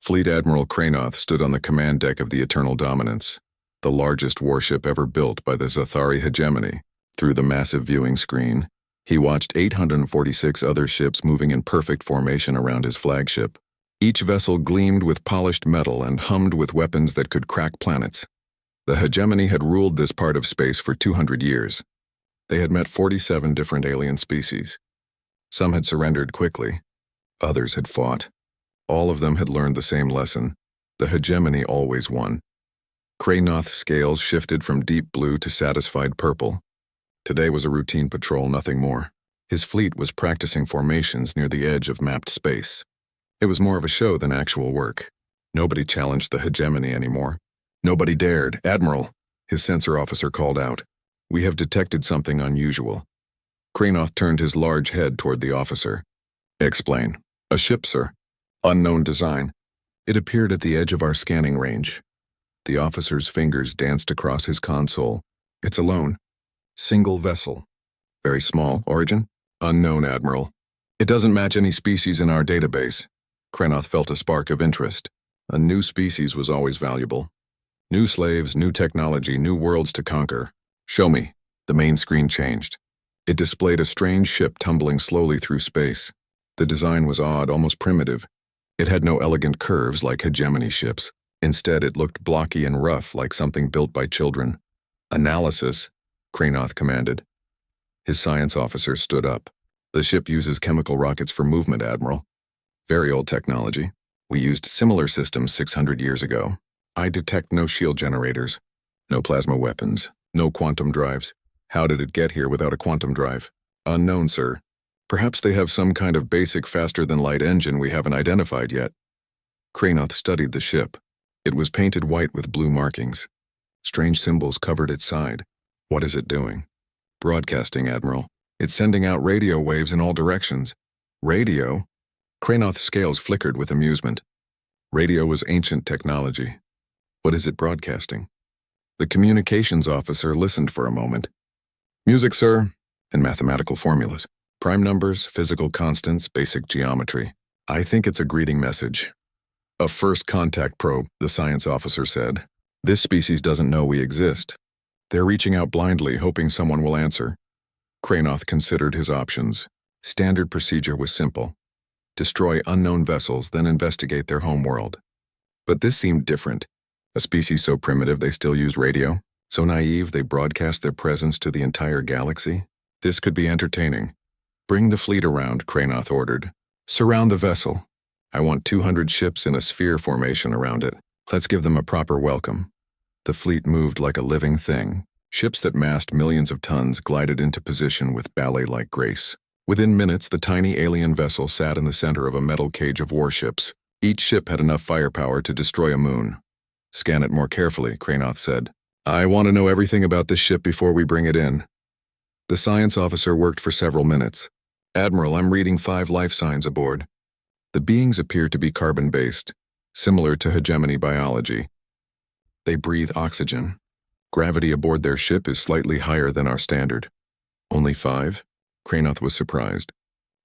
Fleet Admiral Cranoth stood on the command deck of the Eternal Dominance, the largest warship ever built by the Zathari hegemony. Through the massive viewing screen, he watched 846 other ships moving in perfect formation around his flagship. Each vessel gleamed with polished metal and hummed with weapons that could crack planets. The hegemony had ruled this part of space for 200 years. They had met 47 different alien species. Some had surrendered quickly. Others had fought. All of them had learned the same lesson. The hegemony always won. Cranoth's scales shifted from deep blue to satisfied purple. Today was a routine patrol, nothing more. His fleet was practicing formations near the edge of mapped space. It was more of a show than actual work. Nobody challenged the hegemony anymore. Nobody dared. "Admiral," his sensor officer called out. "We have detected something unusual." Cranoth turned his large head toward the officer. "Explain." "A ship, sir. Unknown design. It appeared at the edge of our scanning range." The officer's fingers danced across his console. "It's alone. Single vessel. Very small. Origin? Unknown, Admiral. It doesn't match any species in our database." Cranoth felt a spark of interest. A new species was always valuable. New slaves, new technology, new worlds to conquer. "Show me." The main screen changed. It displayed a strange ship tumbling slowly through space. The design was odd, almost primitive. It had no elegant curves like hegemony ships. Instead, it looked blocky and rough, like something built by children. "Analysis," Cranoth commanded. His science officer stood up. "The ship uses chemical rockets for movement, Admiral. Very old technology. We used similar systems 600 years ago. I detect no shield generators, no plasma weapons, no quantum drives. How did it get here without a quantum drive?" "Unknown, sir. Perhaps they have some kind of basic faster-than-light engine we haven't identified yet." Cranoth studied the ship. It was painted white with blue markings. Strange symbols covered its side. "What is it doing?" "Broadcasting, Admiral. It's sending out radio waves in all directions." "Radio?" Cranoth's scales flickered with amusement. Radio was ancient technology. "What is it broadcasting?" The communications officer listened for a moment. "Music, sir, and mathematical formulas. Prime numbers, physical constants, basic geometry. I think it's a greeting message." "A first contact probe," the science officer said. "This species doesn't know we exist. They're reaching out blindly, hoping someone will answer." Cranoth considered his options. Standard procedure was simple. Destroy unknown vessels, then investigate their homeworld. But this seemed different. A species so primitive they still use radio, so naive they broadcast their presence to the entire galaxy. This could be entertaining. "Bring the fleet around," Cranoth ordered. "Surround the vessel. I want 200 ships in a sphere formation around it. Let's give them a proper welcome." The fleet moved like a living thing. Ships that massed millions of tons glided into position with ballet-like grace. Within minutes, the tiny alien vessel sat in the center of a metal cage of warships. Each ship had enough firepower to destroy a moon. "Scan it more carefully," Cranoth said. "I want to know everything about this ship before we bring it in." The science officer worked for several minutes. "Admiral, I'm reading 5 life signs aboard." The beings appear to be carbon-based, similar to hegemony biology. They breathe oxygen. Gravity aboard their ship is slightly higher than our standard. "Only 5? Cranoth was surprised.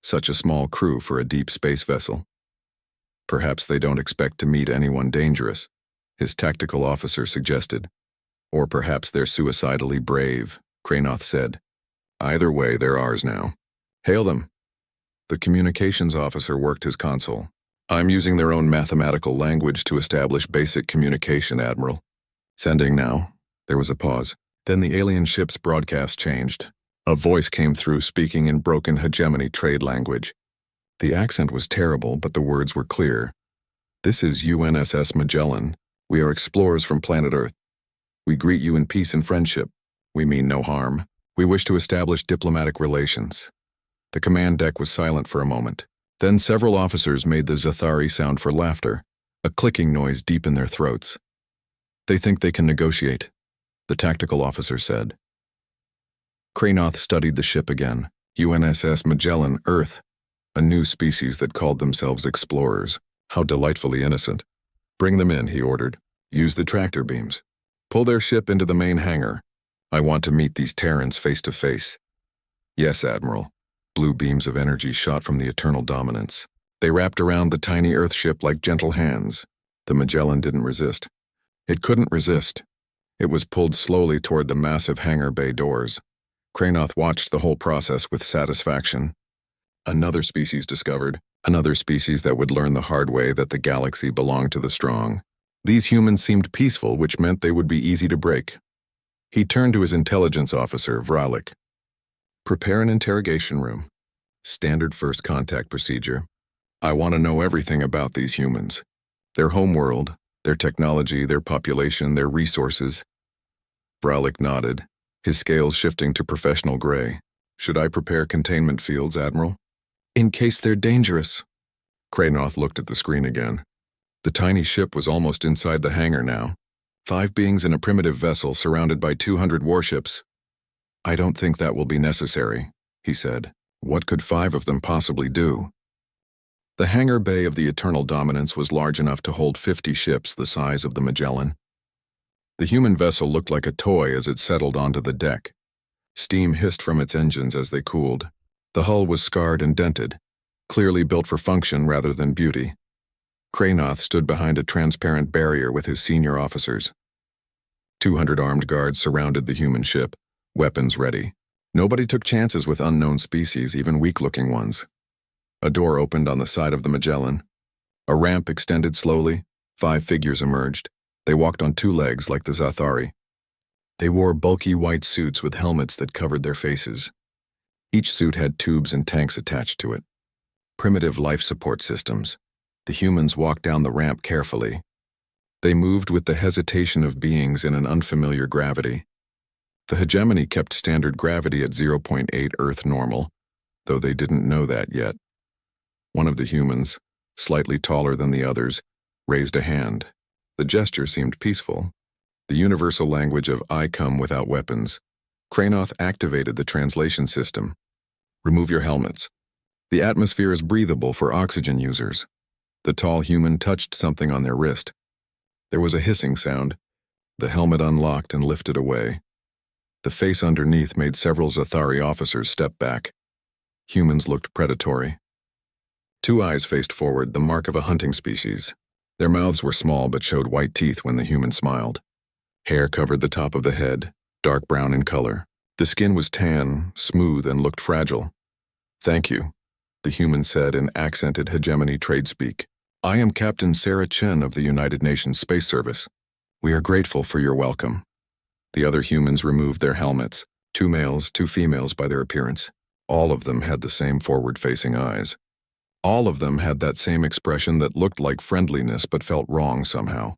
Such a small crew for a deep space vessel. "Perhaps they don't expect to meet anyone dangerous," his tactical officer suggested. "Or perhaps they're suicidally brave," Cranoth said. "Either way, they're ours now. Hail them." The communications officer worked his console. "I'm using their own mathematical language to establish basic communication, Admiral." "Sending now." There was a pause. Then the alien ship's broadcast changed. A voice came through speaking in broken hegemony trade language. The accent was terrible, but the words were clear. "This is UNSS Magellan. We are explorers from planet Earth. We greet you in peace and friendship. We mean no harm. We wish to establish diplomatic relations." The command deck was silent for a moment. Then several officers made the Zathari sound for laughter, a clicking noise deep in their throats. "They think they can negotiate," the tactical officer said. Cranoth studied the ship again. UNSS Magellan, Earth. A new species that called themselves explorers. How delightfully innocent. "Bring them in," he ordered. "Use the tractor beams. Pull their ship into the main hangar. I want to meet these Terrans face to face." "Yes, Admiral." Blue beams of energy shot from the Eternal Dominance. They wrapped around the tiny Earthship like gentle hands. The Magellan didn't resist. It couldn't resist. It was pulled slowly toward the massive hangar bay doors. Cranoth watched the whole process with satisfaction. Another species discovered, another species that would learn the hard way that the galaxy belonged to the strong. These humans seemed peaceful, which meant they would be easy to break. He turned to his intelligence officer, Vralik. Prepare an interrogation room. Standard first contact procedure. I want to know everything about these humans. Their homeworld, their technology, their population, their resources. Vralik nodded, his scales shifting to professional gray. Should I prepare containment fields, Admiral? In case they're dangerous. Cranoth looked at the screen again. The tiny ship was almost inside the hangar now. 5 beings in a primitive vessel surrounded by 200 warships. I don't think that will be necessary, he said. What could 5 of them possibly do? The hangar bay of the Eternal Dominance was large enough to hold 50 ships the size of the Magellan. The human vessel looked like a toy as it settled onto the deck. Steam hissed from its engines as they cooled. The hull was scarred and dented, clearly built for function rather than beauty. Cranoth stood behind a transparent barrier with his senior officers. 200 armed guards surrounded the human ship, weapons ready. Nobody took chances with unknown species, even weak-looking ones. A door opened on the side of the Magellan. A ramp extended slowly. 5 figures emerged. They walked on 2 legs like the Zathari. They wore bulky white suits with helmets that covered their faces. Each suit had tubes and tanks attached to it. Primitive life support systems. The humans walked down the ramp carefully. They moved with the hesitation of beings in an unfamiliar gravity. The hegemony kept standard gravity at 0.8 Earth normal, though they didn't know that yet. One of the humans, slightly taller than the others, raised a hand. The gesture seemed peaceful. The universal language of I come without weapons. Cranoth activated the translation system. Remove your helmets. The atmosphere is breathable for oxygen users. The tall human touched something on their wrist. There was a hissing sound. The helmet unlocked and lifted away. The face underneath made several Zathari officers step back. Humans looked predatory. 2 eyes faced forward, the mark of a hunting species. Their mouths were small but showed white teeth when the human smiled. Hair covered the top of the head, dark brown in color. The skin was tan, smooth, and looked fragile. Thank you, the human said in accented hegemony trade speak. I am Captain Sarah Chen of the United Nations Space Service. We are grateful for your welcome. The other humans removed their helmets, 2 males, 2 females by their appearance. All of them had the same forward-facing eyes. All of them had that same expression that looked like friendliness but felt wrong somehow.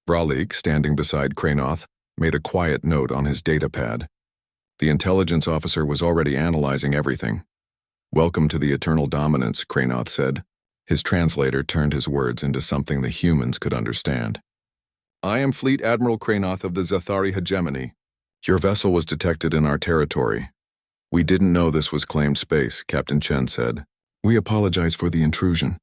Vralik, standing beside Cranoth, made a quiet note on his datapad. The intelligence officer was already analyzing everything. Welcome to the Eternal Dominance, Cranoth said. His translator turned his words into something the humans could understand. I am Fleet Admiral Cranoth of the Zathari Hegemony. Your vessel was detected in our territory. We didn't know this was claimed space, Captain Chen said. We apologize for the intrusion.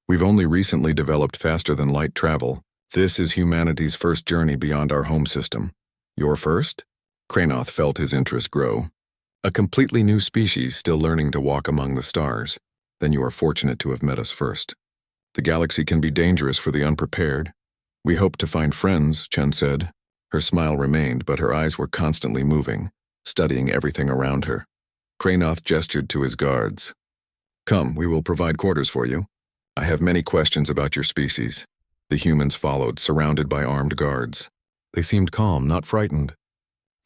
We've only recently developed faster-than-light travel. This is humanity's first journey beyond our home system. Your first? Cranoth felt his interest grow. A completely new species still learning to walk among the stars. Then you are fortunate to have met us first. The galaxy can be dangerous for the unprepared. We hope to find friends, Chen said. Her smile remained, but her eyes were constantly moving, studying everything around her. Cranoth gestured to his guards. Come, we will provide quarters for you. I have many questions about your species. The humans followed, surrounded by armed guards. They seemed calm, not frightened.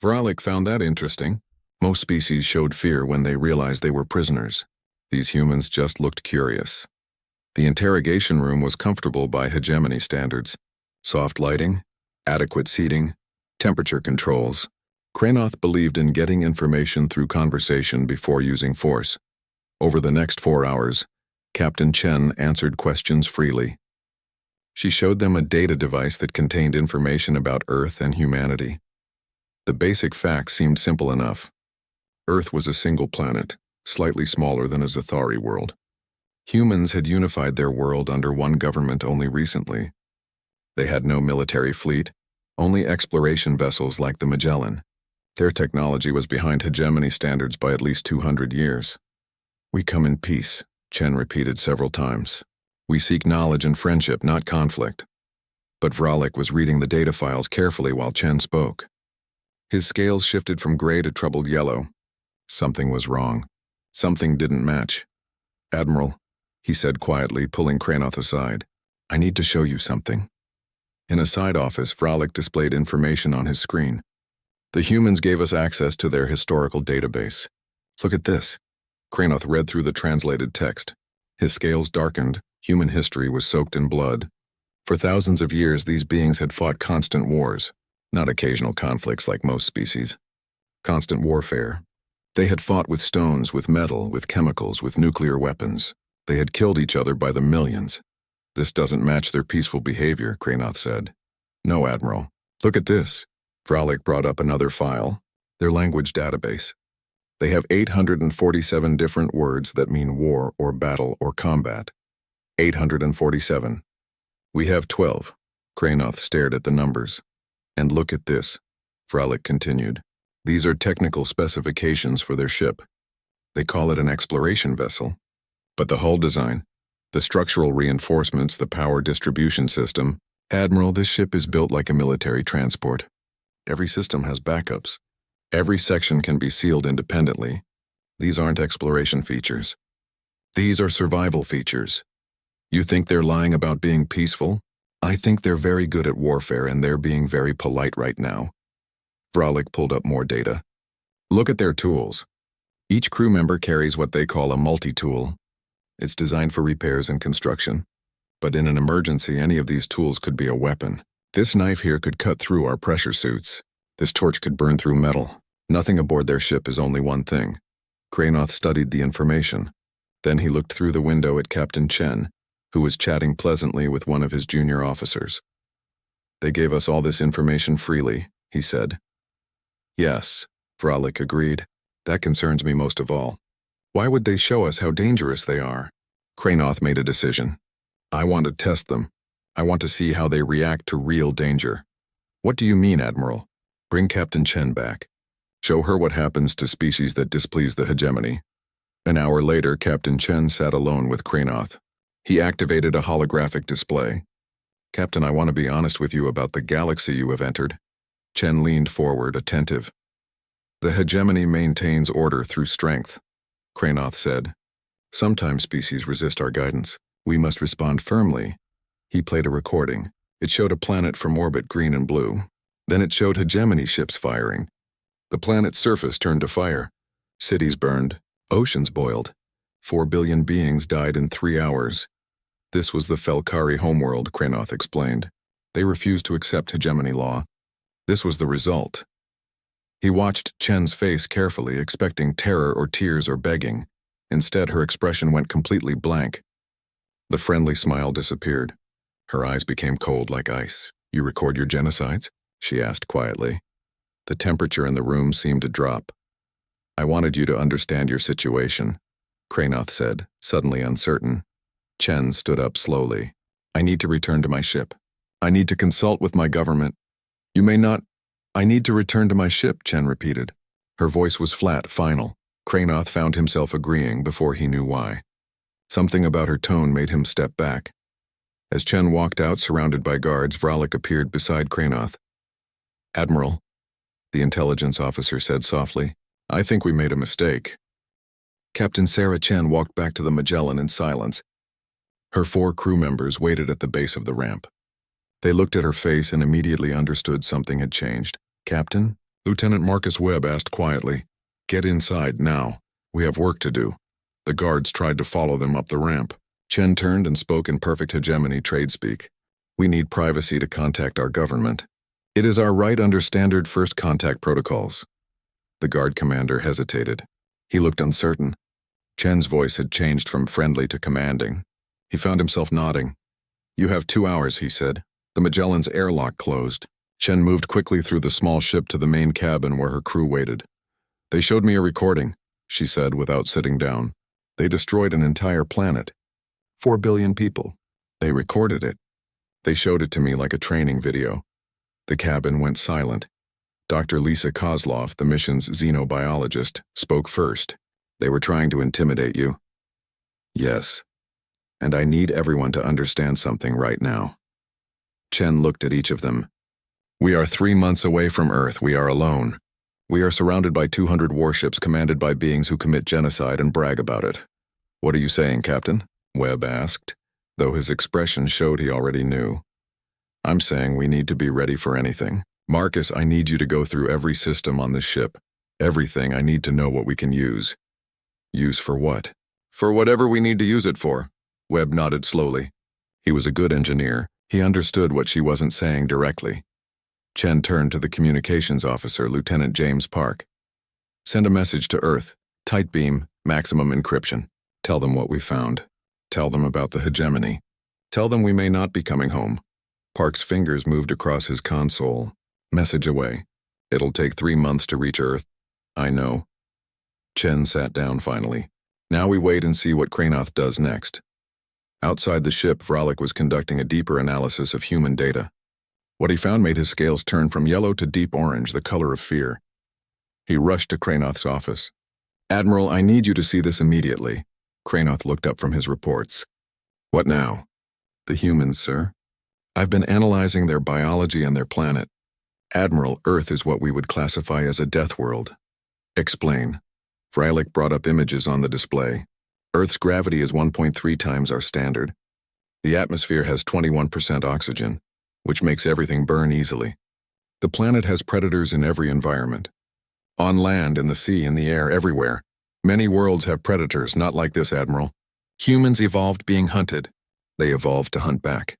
Vralik found that interesting. Most species showed fear when they realized they were prisoners. These humans just looked curious. The interrogation room was comfortable by hegemony standards. Soft lighting, adequate seating, temperature controls. Cranoth believed in getting information through conversation before using force. Over the next 4 hours, Captain Chen answered questions freely. She showed them a data device that contained information about Earth and humanity. The basic facts seemed simple enough. Earth was a single planet, slightly smaller than a Zathari world. Humans had unified their world under one government only recently. They had no military fleet, only exploration vessels like the Magellan. Their technology was behind hegemony standards by at least 200 years. We come in peace, Chen repeated several times. We seek knowledge and friendship, not conflict. But Vralik was reading the data files carefully while Chen spoke. His scales shifted from gray to troubled yellow. Something was wrong. Something didn't match. Admiral, he said quietly, pulling Kranoth aside. I need to show you something. In a side office, Vralik displayed information on his screen. The humans gave us access to their historical database. Look at this. Kranoth read through the translated text. His scales darkened. Human history was soaked in blood. For thousands of years, these beings had fought constant wars, not occasional conflicts like most species. Constant warfare. They had fought with stones, with metal, with chemicals, with nuclear weapons. They had killed each other by the millions. This doesn't match their peaceful behavior, Kranoth said. No, Admiral. Look at this. Vralik brought up another file. Their language database. They have 847 different words that mean war or battle or combat. 847. We have 12. Kranoth stared at the numbers. And look at this, Vralik continued. These are technical specifications for their ship. They call it an exploration vessel. But the hull design, the structural reinforcements, the power distribution system, Admiral, this ship is built like a military transport. Every system has backups. Every section can be sealed independently. These aren't exploration features. These are survival features. You think they're lying about being peaceful? I think they're very good at warfare and they're being very polite right now. Vralik pulled up more data. Look at their tools. Each crew member carries what they call a multi-tool. It's designed for repairs and construction. But in an emergency, any of these tools could be a weapon. This knife here could cut through our pressure suits. This torch could burn through metal. Nothing aboard their ship is only one thing. Kranoth studied the information. Then he looked through the window at Captain Chen, who was chatting pleasantly with one of his junior officers. They gave us all this information freely, he said. Yes, Vralik agreed. That concerns me most of all. Why would they show us how dangerous they are? Kranoth made a decision. I want to test them. I want to see how they react to real danger. What do you mean, Admiral? Bring Captain Chen back. Show her what happens to species that displease the hegemony. An hour later, Captain Chen sat alone with Kranoth. He activated a holographic display. Captain, I want to be honest with you about the galaxy you have entered. Chen leaned forward, attentive. The hegemony maintains order through strength, Kranoth said. Sometimes species resist our guidance. We must respond firmly. He played a recording. It showed a planet from orbit, green and blue. Then it showed hegemony ships firing. The planet's surface turned to fire. Cities burned. Oceans boiled. 4 billion beings died in 3 hours. This was the Felkari homeworld, Kranoth explained. They refused to accept hegemony law. This was the result. He watched Chen's face carefully, expecting terror or tears or begging. Instead, her expression went completely blank. The friendly smile disappeared. Her eyes became cold like ice. You record your genocides? She asked quietly. The temperature in the room seemed to drop. I wanted you to understand your situation, Kranoth said, suddenly uncertain. Chen stood up slowly. I need to return to my ship. I need to consult with my government. You may not. I need to return to my ship, Chen repeated. Her voice was flat, final. Kranoth found himself agreeing before he knew why. Something about her tone made him step back. As Chen walked out surrounded by guards, Vralik appeared beside Kranoth. Admiral, the intelligence officer said softly, I think we made a mistake. Captain Sarah Chen walked back to the Magellan in silence. Her 4 crew members waited at the base of the ramp. They looked at her face and immediately understood something had changed. Captain? Lieutenant Marcus Webb asked quietly. Get inside now. We have work to do. The guards tried to follow them up the ramp. Chen turned and spoke in perfect hegemony trade speak. We need privacy to contact our government. It is our right under standard first contact protocols. The guard commander hesitated. He looked uncertain. Chen's voice had changed from friendly to commanding. He found himself nodding. You have 2 hours, he said. The Magellan's airlock closed. Chen moved quickly through the small ship to the main cabin where her crew waited. They showed me a recording, she said without sitting down. They destroyed an entire planet. 4 billion people. They recorded it. They showed it to me like a training video. The cabin went silent. Dr. Lisa Kozlov, the mission's xenobiologist, spoke first. They were trying to intimidate you. Yes. And I need everyone to understand something right now. Chen looked at each of them. We are 3 months away from Earth. We are alone. We are surrounded by 200 warships commanded by beings who commit genocide and brag about it. What are you saying, Captain? Webb asked, though his expression showed he already knew. I'm saying we need to be ready for anything. Marcus, I need you to go through every system on this ship. Everything. I need to know what we can use. Use for what? For whatever we need to use it for. Webb nodded slowly. He was a good engineer. He understood what she wasn't saying directly. Chen turned to the communications officer, Lieutenant James Park. Send a message to Earth. Tight beam, maximum encryption. Tell them what we found. Tell them about the hegemony. Tell them we may not be coming home. Park's fingers moved across his console. Message away. It'll take 3 months to reach Earth. I know. Chen sat down finally. Now we wait and see what Kranoth does next. Outside the ship, Vralik was conducting a deeper analysis of human data. What he found made his scales turn from yellow to deep orange, the color of fear. He rushed to Kranoth's office. Admiral, I need you to see this immediately. Kranoth looked up from his reports. What now? The humans, sir. I've been analyzing their biology and their planet. Admiral, Earth is what we would classify as a death world. Explain. Vralik brought up images on the display. Earth's gravity is 1.3 times our standard. The atmosphere has 21% oxygen, which makes everything burn easily. The planet has predators in every environment. On land, in the sea, in the air, everywhere. Many worlds have predators, not like this, Admiral. Humans evolved being hunted. They evolved to hunt back.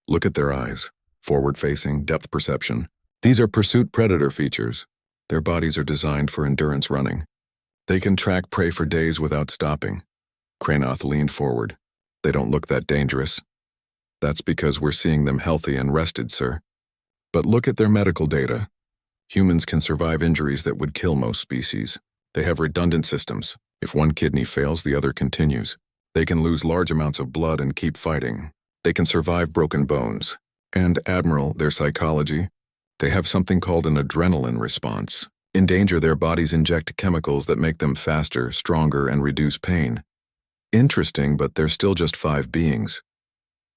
Look at their eyes. Forward-facing, depth perception. These are pursuit predator features. Their bodies are designed for endurance running. They can track prey for days without stopping. Kranoth leaned forward. They don't look that dangerous. That's because we're seeing them healthy and rested, sir. But look at their medical data. Humans can survive injuries that would kill most species. They have redundant systems. If one kidney fails, the other continues. They can lose large amounts of blood and keep fighting. They can survive broken bones. And, Admiral, their psychology, they have something called an adrenaline response. In danger, their bodies inject chemicals that make them faster, stronger, and reduce pain. Interesting, but they're still just 5 beings.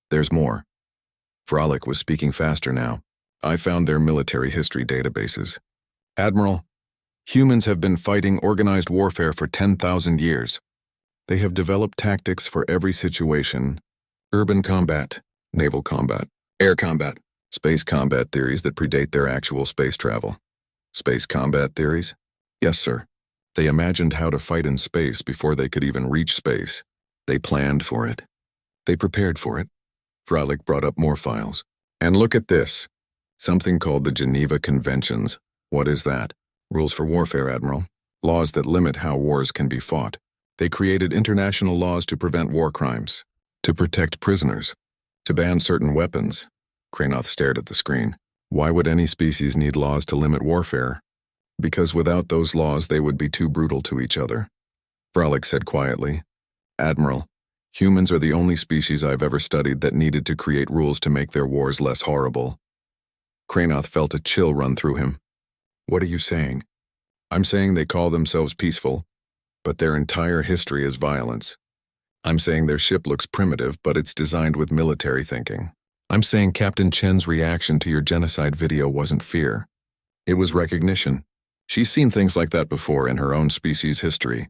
There's more. Vralik was speaking faster now. I found their military history databases. Admiral, humans have been fighting organized warfare for 10,000 years. They have developed tactics for every situation. Urban combat, naval combat, air combat, space combat theories that predate their actual space travel. Space combat theories? Yes, sir. They imagined how to fight in space before they could even reach space. They planned for it. They prepared for it. Vralik brought up more files. And look at this. Something called the Geneva Conventions. What is that? Rules for warfare, Admiral. Laws that limit how wars can be fought. They created international laws to prevent war crimes, to protect prisoners, to ban certain weapons. Kranoth stared at the screen. Why would any species need laws to limit warfare? Because without those laws, they would be too brutal to each other. Vralik said quietly, Admiral, humans are the only species I've ever studied that needed to create rules to make their wars less horrible. Kranoth felt a chill run through him. What are you saying? I'm saying they call themselves peaceful, but their entire history is violence. I'm saying their ship looks primitive, but it's designed with military thinking. I'm saying Captain Chen's reaction to your genocide video wasn't fear. It was recognition. She's seen things like that before in her own species' history.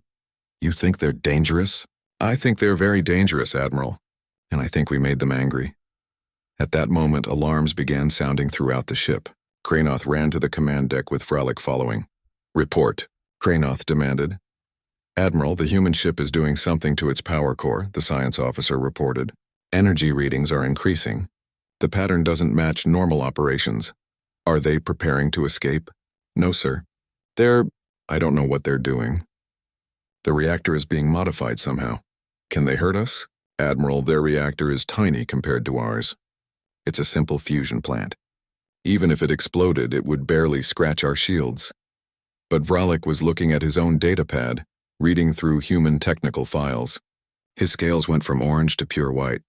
You think they're dangerous? I think they're very dangerous, Admiral, and I think we made them angry. At that moment, alarms began sounding throughout the ship. Kranoth ran to the command deck with Vralik following. Report, Kranoth demanded. Admiral, the human ship is doing something to its power core, the science officer reported. Energy readings are increasing. The pattern doesn't match normal operations. Are they preparing to escape? No, sir. I don't know what they're doing. The reactor is being modified somehow. Can they hurt us? Admiral, their reactor is tiny compared to ours. It's a simple fusion plant. Even if it exploded, it would barely scratch our shields. But Vralik was looking at his own datapad, reading through human technical files. His scales went from orange to pure white.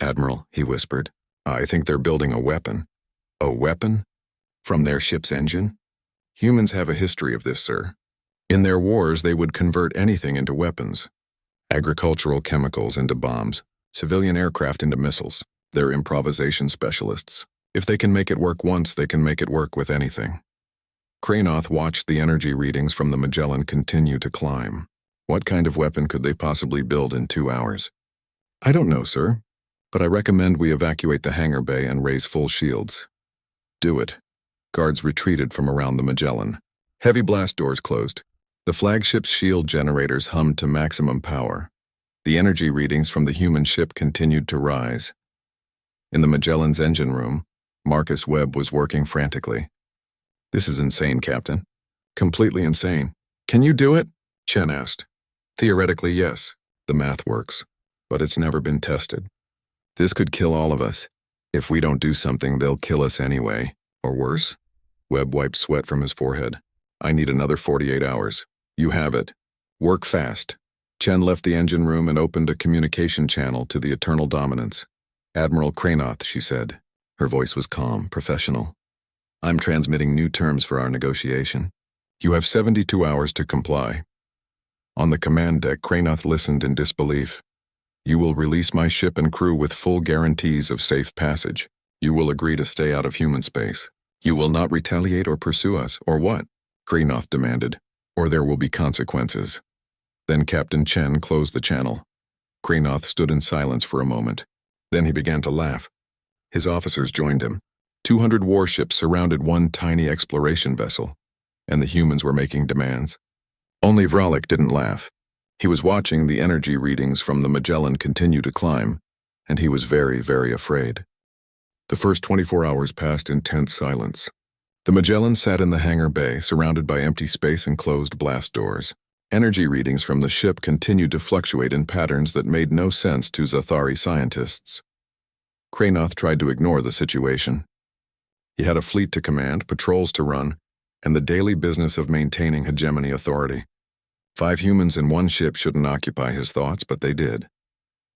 Admiral, he whispered, I think they're building a weapon. A weapon? From their ship's engine? Humans have a history of this, sir. In their wars, they would convert anything into weapons. Agricultural chemicals into bombs, civilian aircraft into missiles. They're improvisation specialists. If they can make it work once, they can make it work with anything. Cranoth watched the energy readings from the Magellan continue to climb. What kind of weapon could they possibly build in 2 hours? I don't know, sir, but I recommend we evacuate the hangar bay and raise full shields. Do it. Guards retreated from around the Magellan. Heavy blast doors closed. The flagship's shield generators hummed to maximum power. The energy readings from the human ship continued to rise. In the Magellan's engine room, Marcus Webb was working frantically. This is insane, Captain. Completely insane. Can you do it? Chen asked. Theoretically, yes. The math works. But it's never been tested. This could kill all of us. If we don't do something, they'll kill us anyway. Or worse? Webb wiped sweat from his forehead. I need another 48 hours. You have it. Work fast. Chen left the engine room and opened a communication channel to the Eternal Dominance. Admiral Cranoth, she said. Her voice was calm, professional. I'm transmitting new terms for our negotiation. You have 72 hours to comply. On the command deck, Cranoth listened in disbelief. You will release my ship and crew with full guarantees of safe passage. You will agree to stay out of human space. You will not retaliate or pursue us, or what? Cranoth demanded. Or there will be consequences. Then Captain Chen closed the channel. Cranoth stood in silence for a moment. Then he began to laugh. His officers joined him. 200 warships surrounded one tiny exploration vessel, and the humans were making demands. Only Vralik didn't laugh. He was watching the energy readings from the Magellan continue to climb, and he was very, very afraid. The first 24 hours passed in tense silence. The Magellan sat in the hangar bay, surrounded by empty space and closed blast doors. Energy readings from the ship continued to fluctuate in patterns that made no sense to Zathari scientists. Cranoth tried to ignore the situation. He had a fleet to command, patrols to run, and the daily business of maintaining hegemony authority. 5 humans in one ship shouldn't occupy his thoughts, but they did.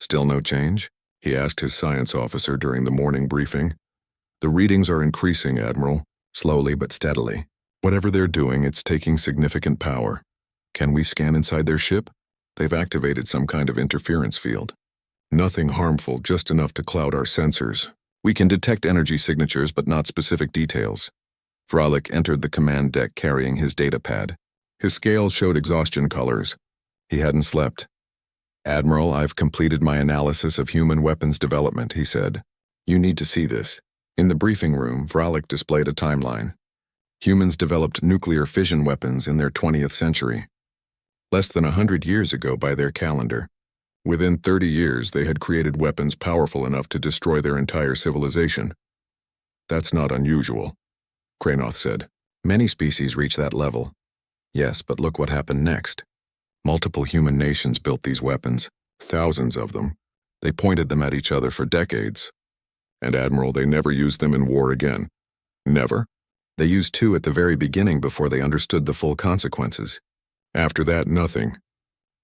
Still no change? He asked his science officer during the morning briefing. The readings are increasing, Admiral, slowly but steadily. Whatever they're doing, it's taking significant power. Can we scan inside their ship? They've activated some kind of interference field. Nothing harmful, just enough to cloud our sensors. We can detect energy signatures, but not specific details. Vralik entered the command deck carrying his datapad. His scales showed exhaustion colors. He hadn't slept. Admiral, I've completed my analysis of human weapons development, he said. You need to see this. In the briefing room, Vralik displayed a timeline. Humans developed nuclear fission weapons in their 20th century. Less than 100 years ago by their calendar. Within 30 years, they had created weapons powerful enough to destroy their entire civilization. That's not unusual, Cranoth said. Many species reach that level. Yes, but look what happened next. Multiple human nations built these weapons, thousands of them. They pointed them at each other for decades. And Admiral, they never used them in war again. Never? They used 2 at the very beginning before they understood the full consequences. After that, nothing.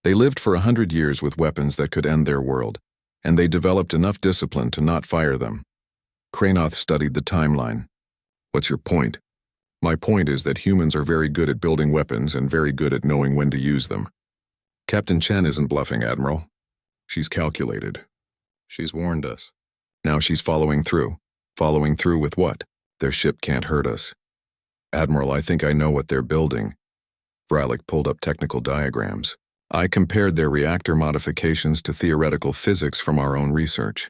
They lived for 100 years with weapons that could end their world, and they developed enough discipline to not fire them. Cranoth studied the timeline. What's your point? My point is that humans are very good at building weapons and very good at knowing when to use them. Captain Chen isn't bluffing, Admiral. She's calculated. She's warned us. Now she's following through. Following through with what? Their ship can't hurt us. Admiral, I think I know what they're building. Vralik pulled up technical diagrams. I compared their reactor modifications to theoretical physics from our own research.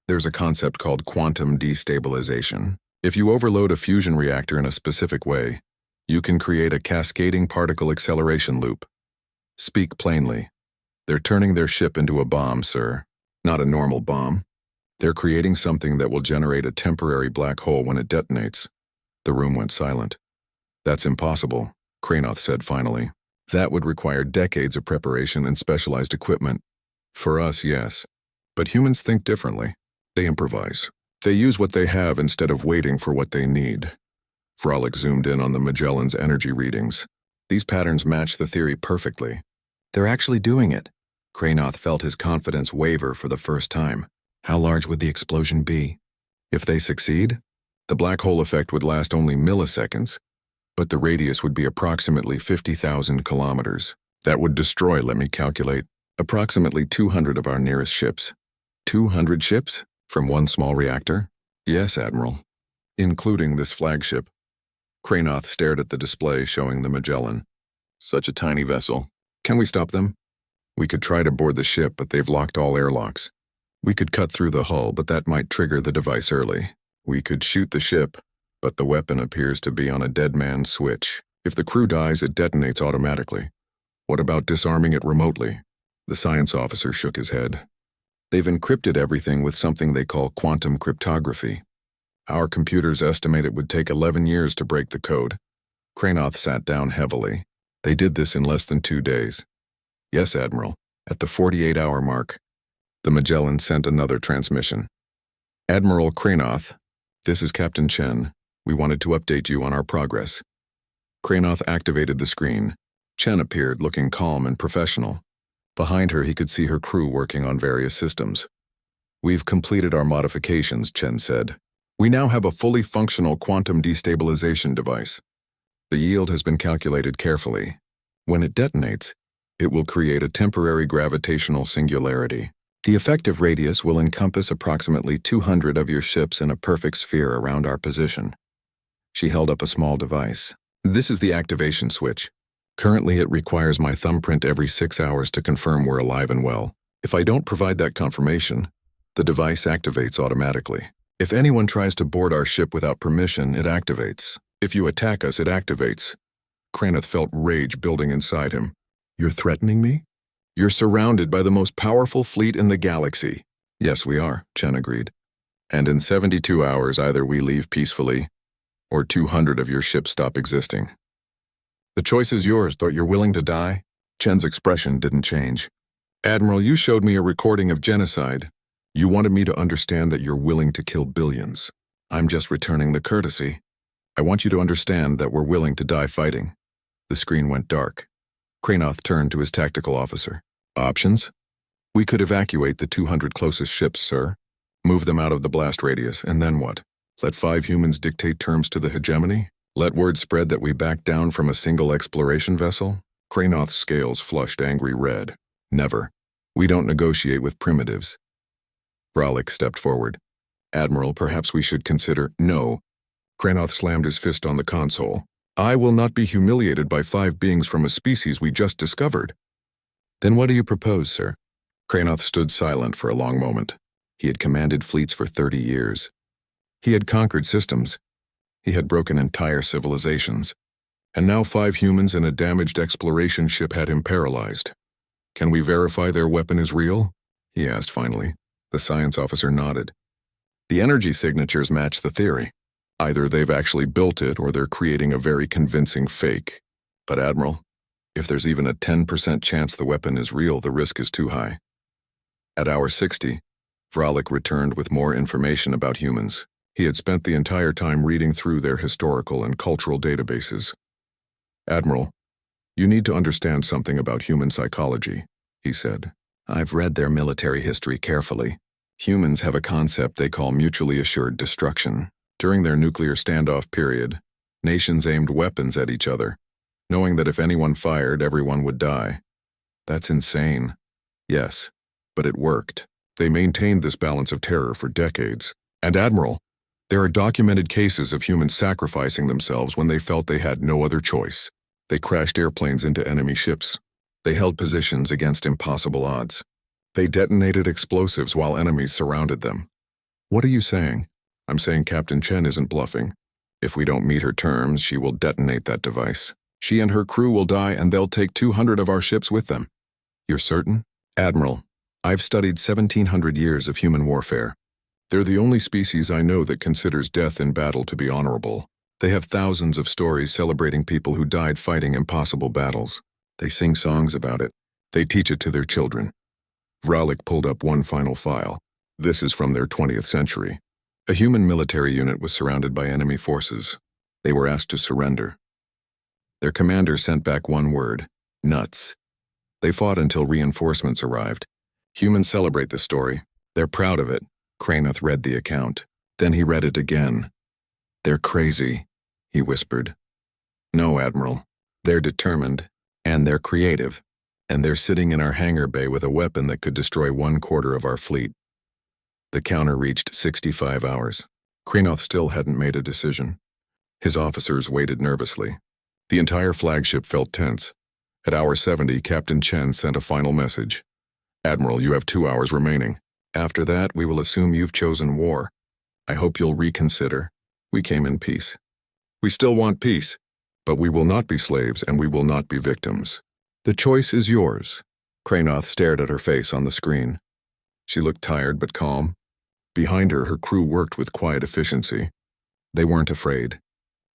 There's a concept called quantum destabilization. If you overload a fusion reactor in a specific way, you can create a cascading particle acceleration loop. Speak plainly. They're turning their ship into a bomb, sir. Not a normal bomb. They're creating something that will generate a temporary black hole when it detonates. The room went silent. That's impossible, Cranoth said finally. That would require decades of preparation and specialized equipment. For us, yes. But humans think differently. They improvise. They use what they have instead of waiting for what they need. Vralik zoomed in on the Magellan's energy readings. These patterns match the theory perfectly. They're actually doing it. Cranoth felt his confidence waver for the first time. How large would the explosion be? If they succeed, the black hole effect would last only milliseconds, but the radius would be approximately 50,000 kilometers. That would destroy, let me calculate, Approximately 200 of our nearest ships. 200 ships? From one small reactor? Yes, Admiral. Including this flagship. Cranoth stared at the display showing the Magellan. Such a tiny vessel. Can we stop them? We could try to board the ship, but they've locked all airlocks. We could cut through the hull, but that might trigger the device early. We could shoot the ship, but the weapon appears to be on a dead man's switch. If the crew dies, it detonates automatically. What about disarming it remotely? The science officer shook his head. They've encrypted everything with something they call quantum cryptography. Our computers estimate it would take 11 years to break the code. Cranoth sat down heavily. They did this in less than 2 days. Yes, Admiral. At the 48-hour mark, the Magellan sent another transmission. Admiral Cranoth, this is Captain Chen. We wanted to update you on our progress. Cranoth activated the screen. Chen appeared, looking calm and professional. Behind her, he could see her crew working on various systems. We've completed our modifications, Chen said. We now have a fully functional quantum destabilization device. The yield has been calculated carefully. When it detonates, it will create a temporary gravitational singularity. The effective radius will encompass approximately 200 of your ships in a perfect sphere around our position. She held up a small device. This is the activation switch. Currently, it requires my thumbprint every 6 hours to confirm we're alive and well. If I don't provide that confirmation, the device activates automatically. If anyone tries to board our ship without permission, it activates. If you attack us, it activates. Cranoth felt rage building inside him. You're threatening me? You're surrounded by the most powerful fleet in the galaxy. Yes, we are, Chen agreed. And in 72 hours, either we leave peacefully, or 200 of your ships stop existing. The choice is yours, but you're willing to die? Chen's expression didn't change. Admiral, you showed me a recording of genocide. You wanted me to understand that you're willing to kill billions. I'm just returning the courtesy. I want you to understand that we're willing to die fighting. The screen went dark. Cranoth turned to his tactical officer. Options? We could evacuate the 200 closest ships, sir. Move them out of the blast radius, and then what? Let 5 humans dictate terms to the hegemony? Let word spread that we back down from a single exploration vessel? Cranoth's scales flushed angry red. Never. We don't negotiate with primitives. Vralik stepped forward. Admiral, perhaps we should consider— No. Cranoth slammed his fist on the console. I will not be humiliated by 5 beings from a species we just discovered. Then what do you propose, sir? Cranoth stood silent for a long moment. He had commanded fleets for 30 years. He had conquered systems. He had broken entire civilizations. And now 5 humans and a damaged exploration ship had him paralyzed. Can we verify their weapon is real? He asked finally. The science officer nodded. The energy signatures match the theory. Either they've actually built it or they're creating a very convincing fake. But Admiral, if there's even a 10% chance the weapon is real, the risk is too high. At hour 60, Vralik returned with more information about humans. He had spent the entire time reading through their historical and cultural databases. Admiral, you need to understand something about human psychology, he said. I've read their military history carefully. Humans have a concept they call mutually assured destruction. During their nuclear standoff period, nations aimed weapons at each other, knowing that if anyone fired, everyone would die. That's insane. Yes, but it worked. They maintained this balance of terror for decades. And Admiral, there are documented cases of humans sacrificing themselves when they felt they had no other choice. They crashed airplanes into enemy ships. They held positions against impossible odds. They detonated explosives while enemies surrounded them. What are you saying? I'm saying Captain Chen isn't bluffing. If we don't meet her terms, she will detonate that device. She and her crew will die, and they'll take 200 of our ships with them. You're certain? Admiral, I've studied 1,700 years of human warfare. They're the only species I know that considers death in battle to be honorable. They have thousands of stories celebrating people who died fighting impossible battles. They sing songs about it. They teach it to their children. Vralik pulled up one final file. This is from their 20th century. A human military unit was surrounded by enemy forces. They were asked to surrender. Their commander sent back one word: nuts. They fought until reinforcements arrived. Humans celebrate this story. They're proud of it. Cranoth read the account. Then he read it again. They're crazy, he whispered. No, Admiral. They're determined, and they're creative. And they're sitting in our hangar bay with a weapon that could destroy 1/4 of our fleet. The counter reached 65 hours. Krenoth still hadn't made a decision. His officers waited nervously. The entire flagship felt tense. At hour 70, Captain Chen sent a final message. Admiral, you have 2 hours remaining. After that, we will assume you've chosen war. I hope you'll reconsider. We came in peace. We still want peace, but we will not be slaves and we will not be victims. The choice is yours. Krenoth stared at her face on the screen. She looked tired but calm. Behind her, her crew worked with quiet efficiency. They weren't afraid.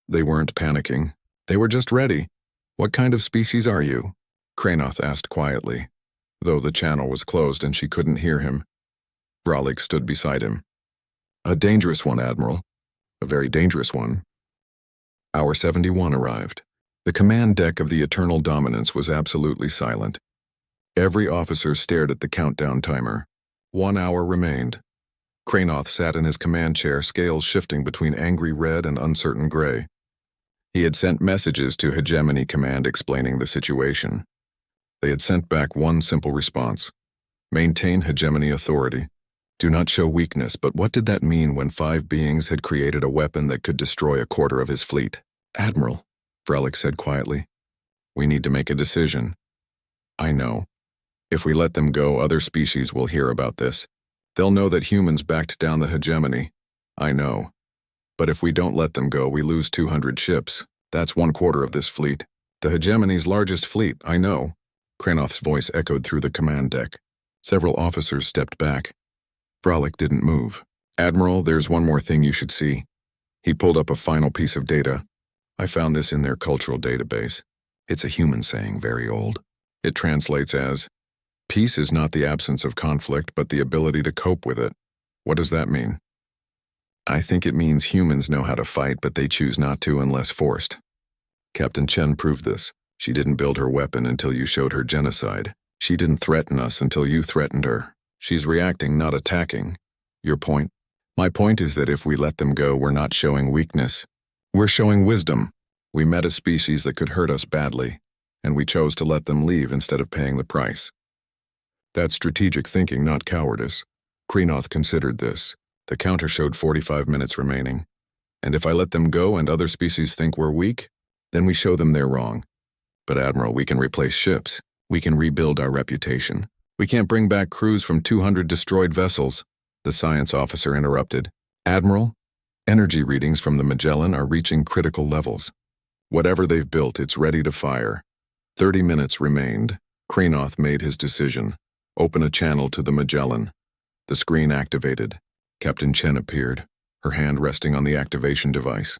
They weren't panicking. They were just ready. What kind of species are you? Krenoth asked quietly, though the channel was closed and she couldn't hear him. Bralik stood beside him. A dangerous one, Admiral. A very dangerous one. Hour 71 arrived. The command deck of the Eternal Dominance was absolutely silent. Every officer stared at the countdown timer. 1 hour remained. Krenoth sat in his command chair, scales shifting between angry red and uncertain gray. He had sent messages to Hegemony Command explaining the situation. They had sent back one simple response. Maintain hegemony authority. Do not show weakness, but what did that mean when 5 beings had created a weapon that could destroy 1/4 of his fleet? Admiral, Bralik said quietly, we need to make a decision. I know. If we let them go, other species will hear about this. They'll know that humans backed down the hegemony. I know. But if we don't let them go, we lose 200 ships. That's 1/4 of this fleet. The hegemony's largest fleet, I know. Krenoth's voice echoed through the command deck. Several officers stepped back. Bralik didn't move. Admiral, there's one more thing you should see. He pulled up a final piece of data. I found this in their cultural database. It's a human saying, very old. It translates as, peace is not the absence of conflict, but the ability to cope with it. What does that mean? I think it means humans know how to fight, but they choose not to unless forced. Captain Chen proved this. She didn't build her weapon until you showed her genocide. She didn't threaten us until you threatened her. She's reacting, not attacking. Your point? My point is that if we let them go, we're not showing weakness. We're showing wisdom. We met a species that could hurt us badly, and we chose to let them leave instead of paying the price. That's strategic thinking, not cowardice. Krenoth considered this. The counter showed 45 minutes remaining. And if I let them go and other species think we're weak, then we show them they're wrong. But Admiral, we can replace ships. We can rebuild our reputation. We can't bring back crews from 200 destroyed vessels, the science officer interrupted. Admiral, energy readings from the Magellan are reaching critical levels. Whatever they've built, it's ready to fire. 30 minutes remained. Krenoth made his decision. Open a channel to the Magellan. The screen activated. Captain Chen appeared, her hand resting on the activation device.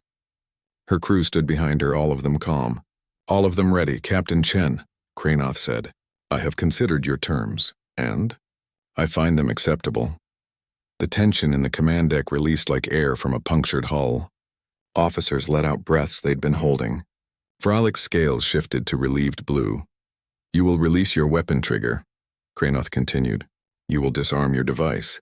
Her crew stood behind her, all of them calm. All of them ready, Captain Chen, Krenoth said. I have considered your terms, and I find them acceptable. The tension in the command deck released like air from a punctured hull. Officers let out breaths they'd been holding. Bralik's scales shifted to relieved blue. You will release your weapon trigger, Krenoth continued. You will disarm your device,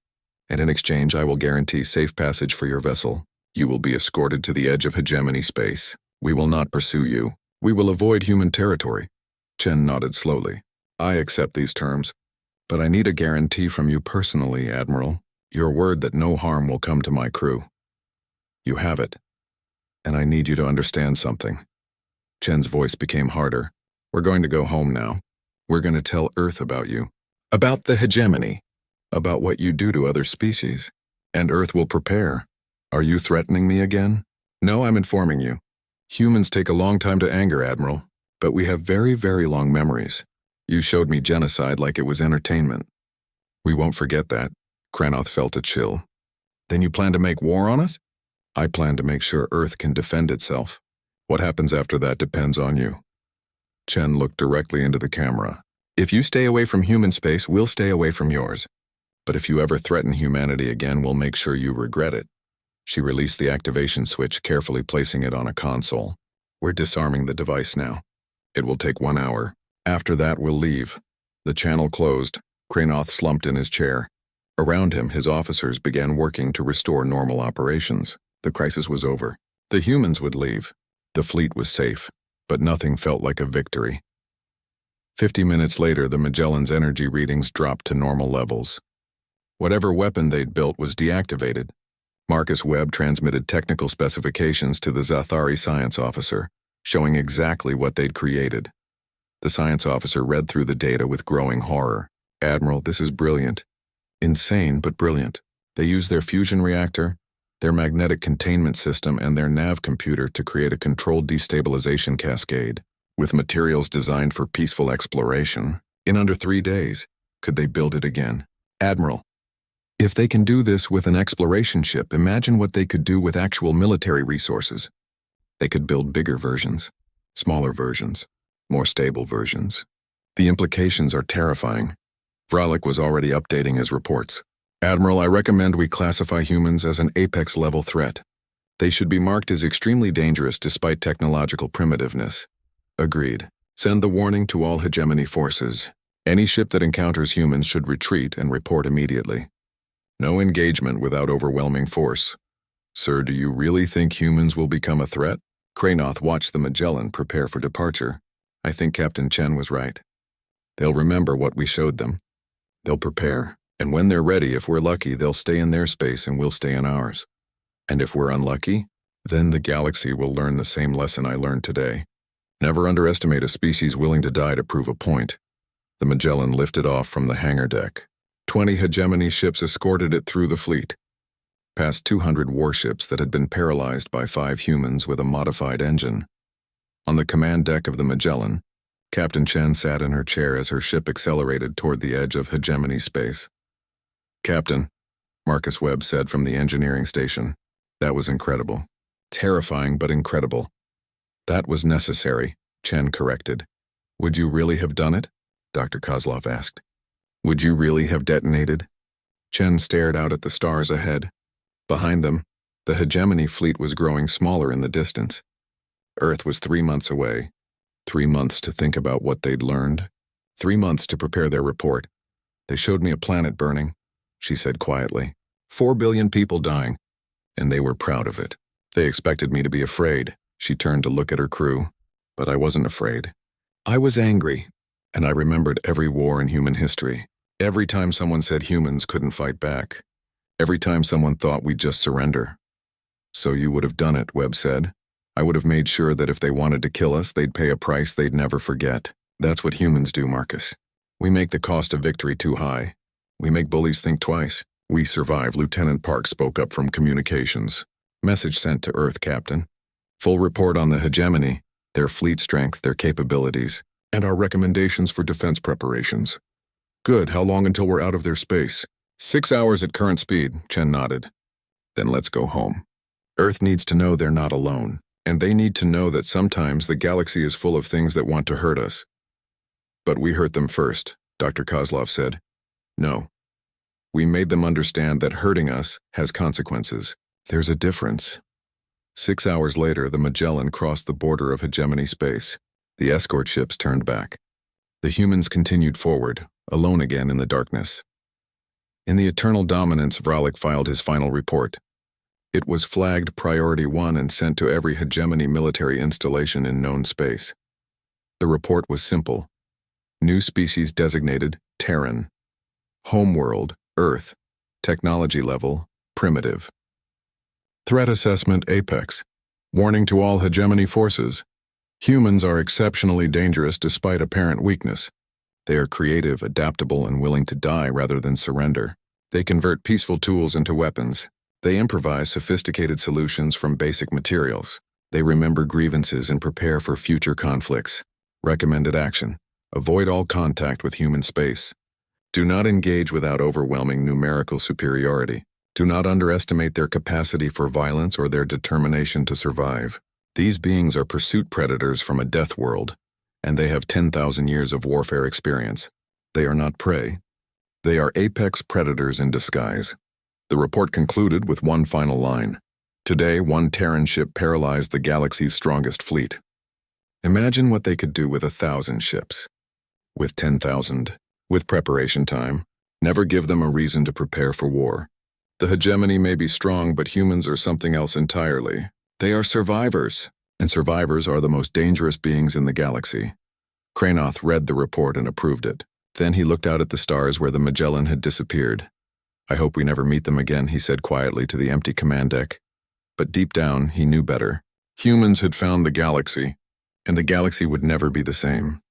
and in exchange I will guarantee safe passage for your vessel. You will be escorted to the edge of hegemony space. We will not pursue you. We will avoid human territory. Chen nodded slowly. I accept these terms, but I need a guarantee from you personally, Admiral. Your word that no harm will come to my crew. You have it, and I need you to understand something. Chen's voice became harder. We're going to go home now. We're going to tell Earth about you. About the hegemony. About what you do to other species. And Earth will prepare. Are you threatening me again? No, I'm informing you. Humans take a long time to anger, Admiral, but we have very, very long memories. You showed me genocide like it was entertainment. We won't forget that. Krenoth felt a chill. Then you plan to make war on us? I plan to make sure Earth can defend itself. What happens after that depends on you. Chen looked directly into the camera. If you stay away from human space, we'll stay away from yours. But if you ever threaten humanity again, we'll make sure you regret it. She released the activation switch, carefully placing it on a console. We're disarming the device now. It will take 1 hour. After that, we'll leave. The channel closed. Krenoth slumped in his chair. Around him, his officers began working to restore normal operations. The crisis was over. The humans would leave. The fleet was safe, but nothing felt like a victory. 50 minutes later, the Magellan's energy readings dropped to normal levels. Whatever weapon they'd built was deactivated. Marcus Webb transmitted technical specifications to the Zathari science officer, showing exactly what they'd created. The science officer read through the data with growing horror. "Admiral, this is brilliant. Insane, but brilliant. They use their fusion reactor, their magnetic containment system, and their nav computer to create a controlled destabilization cascade, with materials designed for peaceful exploration. In under 3 days, could they build it again? Admiral, if they can do this with an exploration ship, imagine what they could do with actual military resources. They could build bigger versions, smaller versions, more stable versions. The implications are terrifying." Vralik was already updating his reports. "Admiral, I recommend we classify humans as an apex-level threat. They should be marked as extremely dangerous despite technological primitiveness." "Agreed. Send the warning to all hegemony forces. Any ship that encounters humans should retreat and report immediately. No engagement without overwhelming force." "Sir, do you really think humans will become a threat?" Kranoth watched the Magellan prepare for departure. "I think Captain Chen was right. They'll remember what we showed them. They'll prepare, and when they're ready, if we're lucky, they'll stay in their space and we'll stay in ours. And if we're unlucky, then the galaxy will learn the same lesson I learned today. Never underestimate a species willing to die to prove a point." The Magellan lifted off from the hangar deck. 20 hegemony ships escorted it through the fleet, past 200 warships that had been paralyzed by 5 humans with a modified engine. On the command deck of the Magellan, Captain Chen sat in her chair as her ship accelerated toward the edge of hegemony space. "Captain," Marcus Webb said from the engineering station, "that was incredible. Terrifying, but incredible." "That was necessary," Chen corrected. "Would you really have done it?" Dr. Kozlov asked. "Would you really have detonated?" Chen stared out at the stars ahead. Behind them, the hegemony fleet was growing smaller in the distance. Earth was 3 months away. 3 months to think about what they'd learned. 3 months to prepare their report. "They showed me a planet burning," she said quietly. 4 billion people dying. And they were proud of it. They expected me to be afraid. She turned to look at her crew. But I wasn't afraid. I was angry, and I remembered every war in human history. Every time someone said humans couldn't fight back. Every time someone thought we'd just surrender. "So you would have done it," Webb said. "I would have made sure that if they wanted to kill us, they'd pay a price they'd never forget. That's what humans do, Marcus. We make the cost of victory too high. We make bullies think twice." "We survive," Lieutenant Park spoke up from communications. "Message sent to Earth, Captain. Full report on the hegemony, their fleet strength, their capabilities, and our recommendations for defense preparations." "Good. How long until we're out of their space?" 6 hours at current speed," Chen nodded. "Then let's go home. Earth needs to know they're not alone, and they need to know that sometimes the galaxy is full of things that want to hurt us." "But we hurt them first," Dr. Kozlov said. "No. We made them understand that hurting us has consequences. There's a difference." 6 hours later, the Magellan crossed the border of hegemony space. The escort ships turned back. The humans continued forward, alone again in the darkness. In the Eternal Dominance, Vralik filed his final report. It was flagged Priority 1 and sent to every hegemony military installation in known space. The report was simple. New species designated Terran. Homeworld, Earth. Technology level, primitive. Threat assessment, Apex. Warning to all hegemony forces. Humans are exceptionally dangerous despite apparent weakness. They are creative, adaptable, and willing to die rather than surrender. They convert peaceful tools into weapons. They improvise sophisticated solutions from basic materials. They remember grievances and prepare for future conflicts. Recommended action: avoid all contact with human space. Do not engage without overwhelming numerical superiority. Do not underestimate their capacity for violence or their determination to survive. These beings are pursuit predators from a death world, and they have 10,000 years of warfare experience. They are not prey. They are apex predators in disguise. The report concluded with one final line. Today, one Terran ship paralyzed the galaxy's strongest fleet. Imagine what they could do with 1,000 ships. With 10,000. With preparation time. Never give them a reason to prepare for war. The hegemony may be strong, but humans are something else entirely. They are survivors, and survivors are the most dangerous beings in the galaxy. Cranoth read the report and approved it. Then he looked out at the stars where the Magellan had disappeared. "I hope we never meet them again," he said quietly to the empty command deck. But deep down, he knew better. Humans had found the galaxy, and the galaxy would never be the same.